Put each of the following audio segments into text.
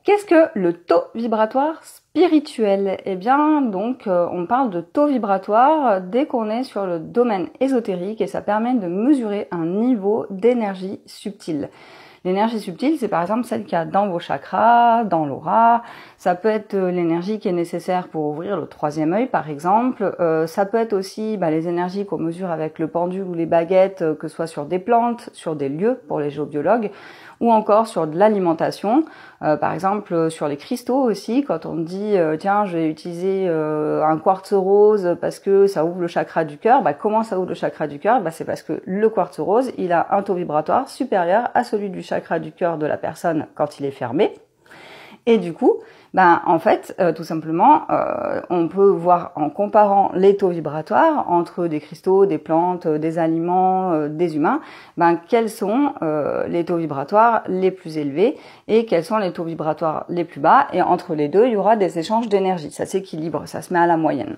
Qu'est-ce que le taux vibratoire spirituel? Eh bien, donc, on parle de taux vibratoire dès qu'on est sur le domaine ésotérique et ça permet de mesurer un niveau d'énergie subtile. L'énergie subtile, c'est par exemple celle qu'il y a dans vos chakras, dans l'aura. Ça peut être l'énergie qui est nécessaire pour ouvrir le troisième œil, par exemple. Ça peut être aussi les énergies qu'on mesure avec le pendule ou les baguettes, que ce soit sur des plantes, sur des lieux pour les géobiologues, ou encore sur de l'alimentation. Par exemple, sur les cristaux aussi, quand on dit tiens, je vais utiliser un quartz rose parce que ça ouvre le chakra du cœur. Comment ça ouvre le chakra du cœur? C'est parce que le quartz rose, il a un taux vibratoire supérieur à celui du chakra du cœur de la personne quand il est fermé. Et du coup, en fait, tout simplement, on peut voir en comparant les taux vibratoires entre des cristaux, des plantes, des aliments, des humains, quels sont les taux vibratoires les plus élevés et quels sont les taux vibratoires les plus bas. Et entre les deux, il y aura des échanges d'énergie. Ça s'équilibre, ça se met à la moyenne.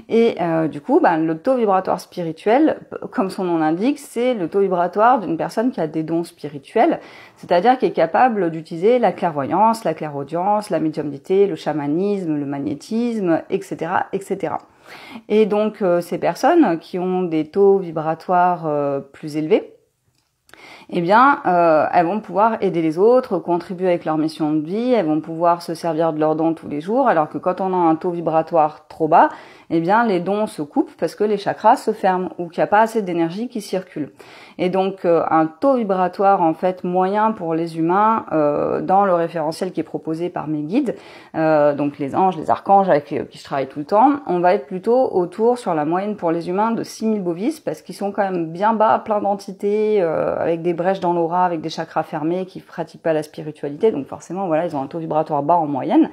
Et du coup, le taux vibratoire spirituel, comme son nom l'indique, c'est le taux vibratoire d'une personne qui a des dons spirituels, c'est-à-dire qui est capable d'utiliser la clairvoyance, la clairaudience, la médiumnité, le chamanisme, le magnétisme, etc., etc. Et donc, ces personnes qui ont des taux vibratoires plus élevés, elles vont pouvoir aider les autres, contribuer avec leur mission de vie, elles vont pouvoir se servir de leurs dons tous les jours, alors que quand on a un taux vibratoire trop bas, les dons se coupent parce que les chakras se ferment ou qu'il n'y a pas assez d'énergie qui circule. Et donc, un taux vibratoire, en fait, moyen pour les humains, dans le référentiel qui est proposé par mes guides, donc les anges, les archanges avec qui je travaille tout le temps, on va être plutôt autour sur la moyenne pour les humains de 6000 bovis parce qu'ils sont quand même bien bas, plein d'entités, avec des brèches dans l'aura, avec des chakras fermés qui pratiquent pas la spiritualité. Donc forcément, ils ont un taux vibratoire bas en moyenne.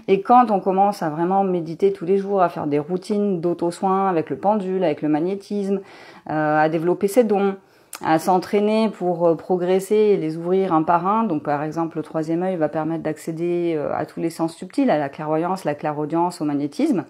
Et quand on commence à vraiment méditer tous les jours, à faire des routines d'auto-soins avec le pendule, avec le magnétisme, à développer ses dons, à s'entraîner pour progresser et les ouvrir un par un. Donc par exemple, le troisième œil va permettre d'accéder à tous les sens subtils, à la clairvoyance, la clairaudience, au magnétisme.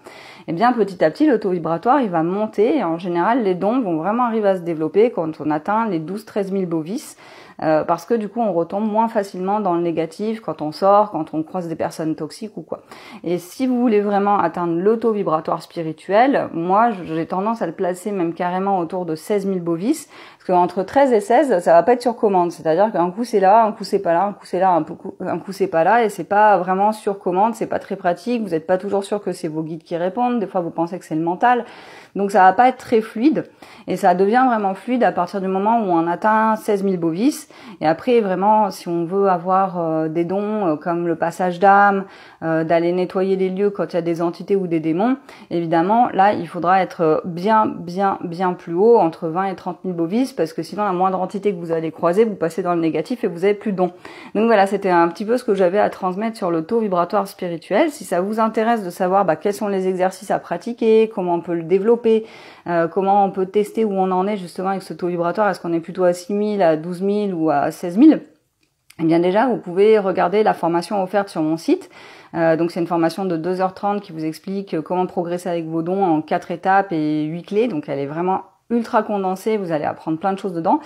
Petit à petit, le taux vibratoire, il va monter et en général, les dons vont vraiment arriver à se développer quand on atteint les 12-13 000 bovis. Parce que du coup on retombe moins facilement dans le négatif quand on sort, quand on croise des personnes toxiques ou quoi. Et si vous voulez vraiment atteindre le taux vibratoire spirituel, moi j'ai tendance à le placer même carrément autour de 16 000 bovis, parce qu'entre 13 et 16, ça va pas être sur commande, c'est-à-dire qu'un coup c'est là, un coup c'est pas là, un coup c'est là, un coup c'est pas là, et c'est pas vraiment sur commande, c'est pas très pratique, vous êtes pas toujours sûr que c'est vos guides qui répondent, des fois vous pensez que c'est le mental, donc ça va pas être très fluide, et ça devient vraiment fluide à partir du moment où on atteint 16 000 bovis. Et après, vraiment, si on veut avoir des dons comme le passage d'âme, d'aller nettoyer les lieux quand il y a des entités ou des démons, évidemment, là, il faudra être bien plus haut, entre 20 et 30 000 bovis, parce que sinon, la moindre entité que vous allez croiser, vous passez dans le négatif et vous avez plus de dons. Donc voilà, c'était un petit peu ce que j'avais à transmettre sur le taux vibratoire spirituel. Si ça vous intéresse de savoir quels sont les exercices à pratiquer, comment on peut le développer, comment on peut tester où on en est justement avec ce taux vibratoire, est-ce qu'on est plutôt à 6 000, à 12 000 ou à 16 000, déjà vous pouvez regarder la formation offerte sur mon site. Donc c'est une formation de 2h30 qui vous explique comment progresser avec vos dons en 4 étapes et 8 clés, donc elle est vraiment ultra condensée, vous allez apprendre plein de choses dedans,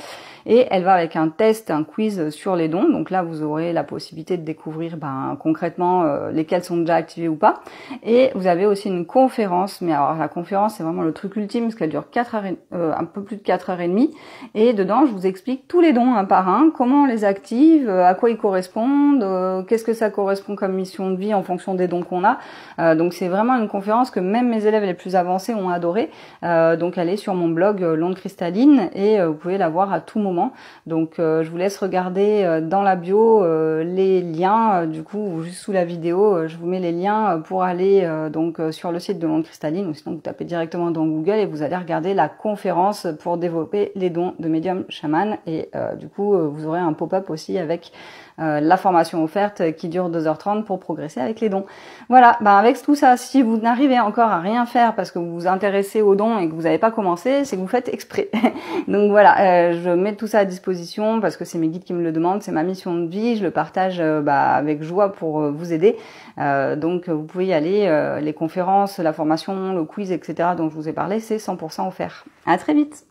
et elle va avec un test, un quiz sur les dons, donc là vous aurez la possibilité de découvrir concrètement lesquels sont déjà activés ou pas, et vous avez aussi une conférence, mais alors la conférence c'est vraiment le truc ultime, parce qu'elle dure un peu plus de 4h30, et dedans je vous explique tous les dons un par un, comment on les active, à quoi ils correspondent, qu'est-ce que ça correspond comme mission de vie en fonction des dons qu'on a, donc c'est vraiment une conférence que même mes élèves les plus avancés ont adoré, donc elle est sur mon blog L'Onde Cristalline et vous pouvez la voir à tout moment. Donc je vous laisse regarder dans la bio les liens, du coup juste sous la vidéo je vous mets les liens pour aller sur le site de L'Onde Cristalline, ou sinon vous tapez directement dans Google et vous allez regarder la conférence pour développer les dons de médium chaman, et du coup vous aurez un pop-up aussi avec la formation offerte qui dure 2h30 pour progresser avec les dons. Voilà, avec tout ça, si vous n'arrivez encore à rien faire parce que vous vous intéressez aux dons et que vous n'avez pas commencé, c'est que vous faites exprès. Donc voilà, je mets tout ça à disposition parce que c'est mes guides qui me le demandent, c'est ma mission de vie, je le partage avec joie pour vous aider. Donc vous pouvez y aller, les conférences, la formation, le quiz, etc. dont je vous ai parlé, c'est 100% offert. À très vite.